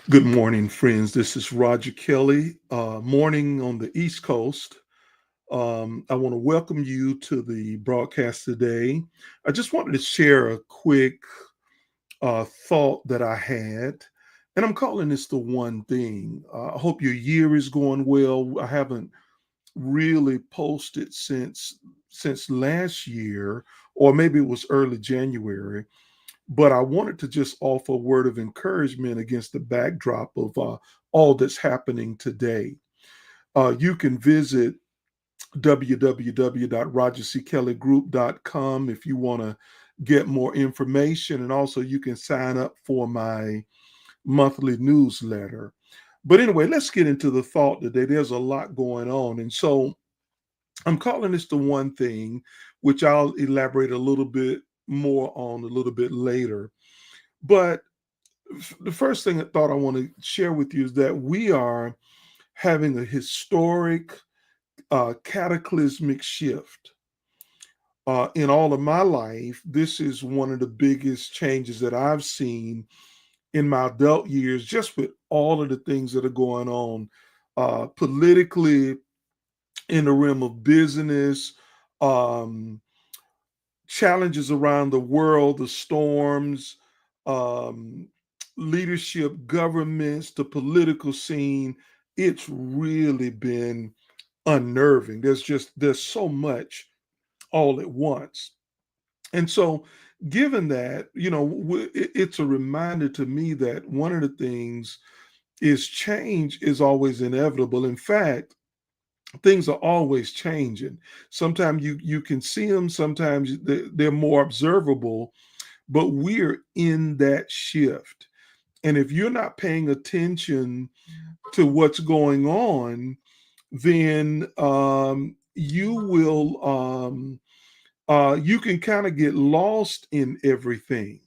Good morning, friends. This is Roger Kelly, morning on the East Coast. I want to welcome you to the broadcast today. I just wanted to share a quick thought that I had, and I'm calling this the one thing. I hope your year is going well. I haven't really posted since last year, or maybe it was early January, but I wanted to just offer a word of encouragement against the backdrop of all that's happening today. You can visit www.rogerckelly.group.com if you want to get more information. And also, you can sign up for my monthly newsletter. But anyway, let's get into the thought today. There's a lot going on. And so I'm calling this the one thing, which I'll elaborate a little bit more on a little bit later. But the first thing I thought I want to share with you is that we are having a historic, cataclysmic shift. In all of my life, this is one of the biggest changes that I've seen in my adult years, just with all of the things that are going on politically, in the realm of business, um, challenges around the world, the storms, um, leadership, governments, the political scene. It's really been unnerving. There's so much all at once, and so given that, it's a reminder to me that one of the things is change is always inevitable. In fact, things are always changing. Sometimes you can see them, sometimes they're more observable, but we're in that shift. And if you're not paying attention to what's going on, then you can kind of get lost in everything.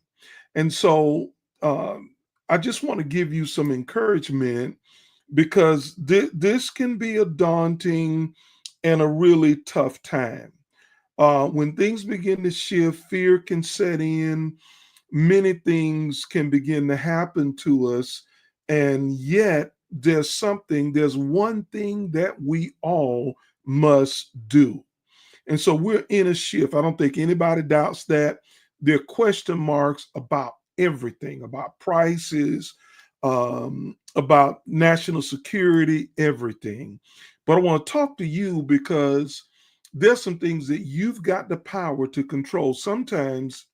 And so I just want to give you some encouragement because this can be a daunting and a really tough time. When things begin to shift, fear can set in, many things can begin to happen to us. And yet, there's one thing that we all must do. And so we're in a shift. I don't think anybody doubts that. There are question marks about everything, about prices, about national security, everything. But I want to talk to you because there's some things that you've got the power to control. Sometimes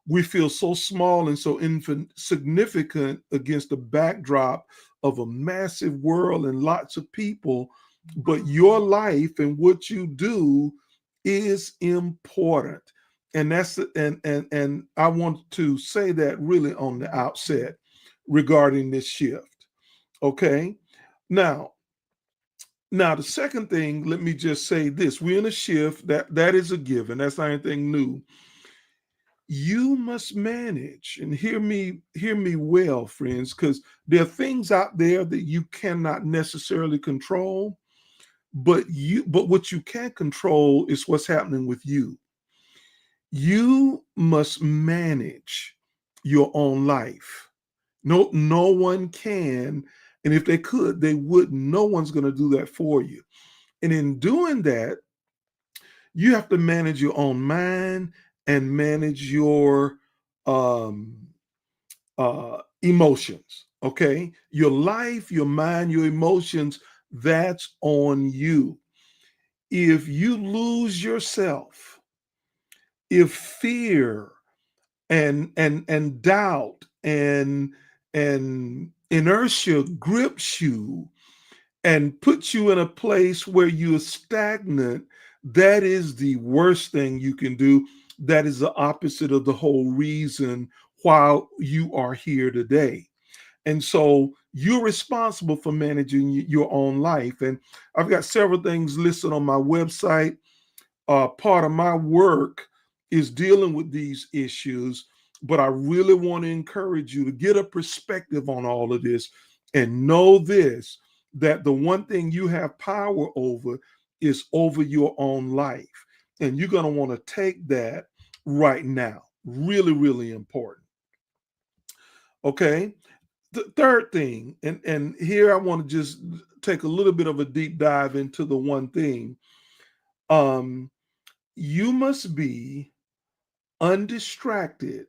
we feel so small and so insignificant against the backdrop of a massive world and lots of people, but your life and what you do is important. And and I want to say that really on the outset regarding this shift. Okay. Now, the second thing, let me just say this. We're in a shift that is a given. That's not anything new. You must manage, and hear me well, friends, because there are things out there that you cannot necessarily control, but what you can control is what's happening with you. You must manage your own life. No one can, and if they could, they would. No one's going to do that for you. And in doing that, you have to manage your own mind and manage your um, emotions. Okay, your life, your mind, your emotions. That's on you. If you lose yourself, if fear and doubt and inertia grips you and puts you in a place where you're stagnant, that is the worst thing you can do. That is the opposite of the whole reason why you are here today. And so you're responsible for managing your own life. And I've got several things listed on my website. Part of my work is dealing with these issues, but I really want to encourage you to get a perspective on all of this and know this, that the one thing you have power over is over your own life. And you're going to want to take that right now. Really, really important. Okay. The third thing, and here I want to just take a little bit of a deep dive into the one thing. Um, you must be undistracted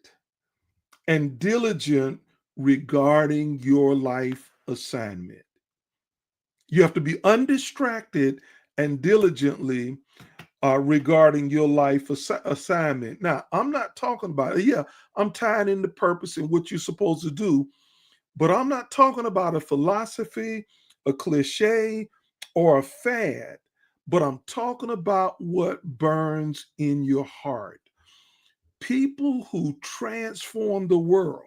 and diligent regarding your life assignment. You have to be undistracted and diligently regarding your life assignment. Now, I'm not talking about it. Yeah, I'm tying into purpose and what you're supposed to do, but I'm not talking about a philosophy, a cliche, or a fad, but I'm talking about what burns in your heart. People who transform the world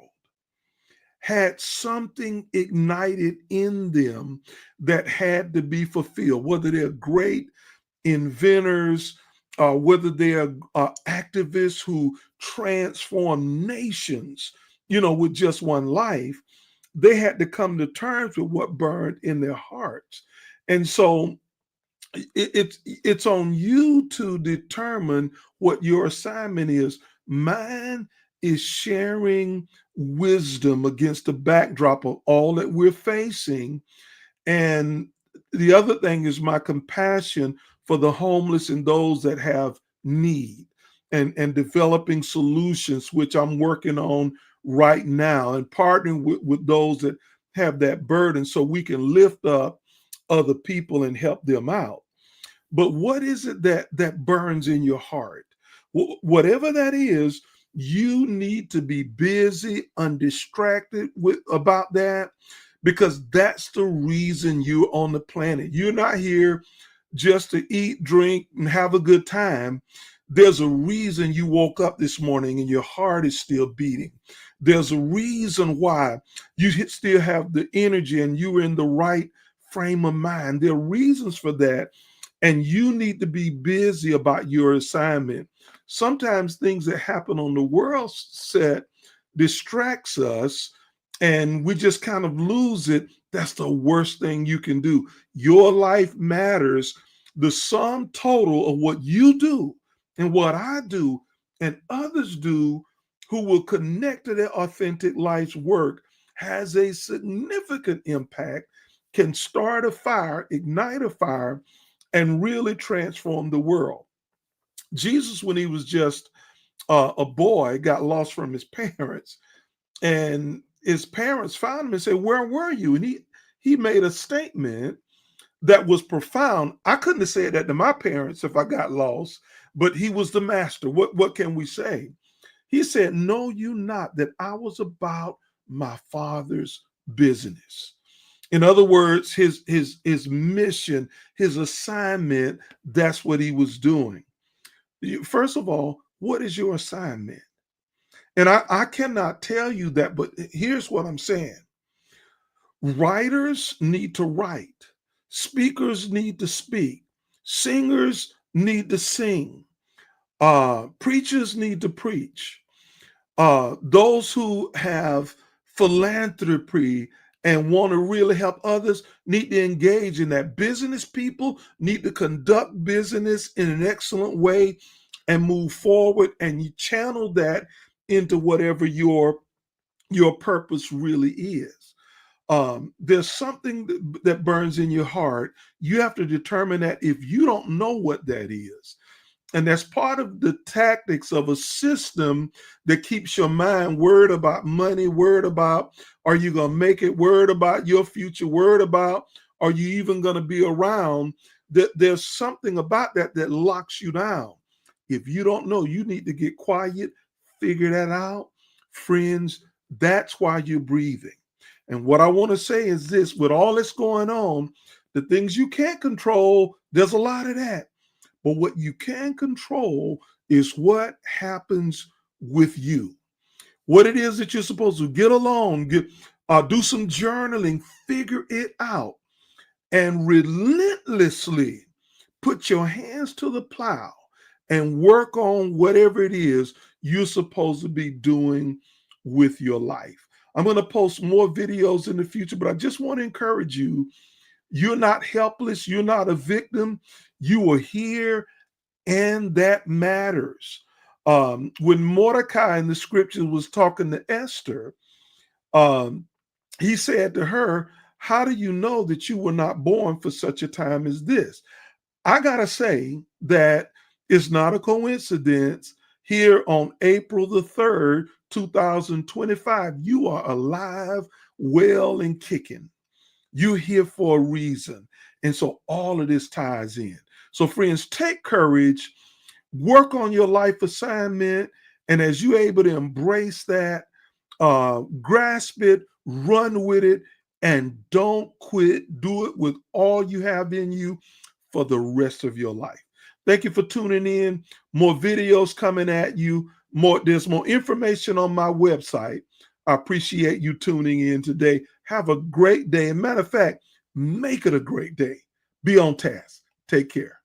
had something ignited in them that had to be fulfilled, whether they're great inventors, whether they are activists who transform nations, with just one life, they had to come to terms with what burned in their hearts. And so it's on you to determine what your assignment is. Mine is sharing wisdom against the backdrop of all that we're facing, and the other thing is my compassion for the homeless and those that have need, and developing solutions, which I'm working on right now, and partnering with those that have that burden so we can lift up other people and help them out. But what is it that burns in your heart? Whatever that is, you need to be busy, undistracted about that, because that's the reason you're on the planet. You're not here just to eat, drink, and have a good time. There's a reason you woke up this morning and your heart is still beating. There's a reason why you still have the energy and you're in the right frame of mind. There are reasons for that, and you need to be busy about your assignment. Sometimes things that happen on the world set distracts us, and we just kind of lose it. That's the worst thing you can do. Your life matters. The sum total of what you do and what I do and others do who will connect to their authentic life's work has a significant impact, can start a fire, ignite a fire, and really transform the world. Jesus, when he was just a boy, got lost from his parents, and his parents found him and said, "Where were you?" And he made a statement that was profound. I couldn't have said that to my parents if I got lost, but he was the master. What can we say? He said, "Know you not that I was about my father's business?" In other words, his mission, his assignment, that's what he was doing. First of all, what is your assignment? And I cannot tell you that, but here's what I'm saying. Writers need to write, speakers need to speak, singers need to sing, preachers need to preach. Those who have philanthropy and want to really help others need to engage in that. Business people need to conduct business in an excellent way and move forward, and you channel that into whatever your purpose really is. There's something that burns in your heart. You have to determine that if you don't know what that is. And that's part of the tactics of a system that keeps your mind worried about money, worried about are you going to make it, worried about your future, worried about are you even going to be around. That there's something about that locks you down. If you don't know, you need to get quiet, figure that out. Friends, that's why you're breathing. And what I want to say is this: with all that's going on, the things you can't control, there's a lot of that. But what you can control is what happens with you. What it is that you're supposed to get along, do some journaling, figure it out, and relentlessly put your hands to the plow and work on whatever it is you're supposed to be doing with your life. I'm going to post more videos in the future, but I just want to encourage you. You're not helpless. You're not a victim. You are here, and that matters. When Mordecai in the scriptures was talking to Esther, um, he said to her, "How do you know that you were not born for such a time as this?" I got to say that it's not a coincidence. Here on April the 3rd, 2025, you are alive, well, and kicking. You're here for a reason. And so all of this ties in. So, friends, take courage, work on your life assignment. And as you're able to embrace that, grasp it, run with it, and don't quit. Do it with all you have in you for the rest of your life. Thank you for tuning in. More videos coming at you. There's more information on my website. I appreciate you tuning in today. Have a great day. And matter of fact, make it a great day. Be on task. Take care.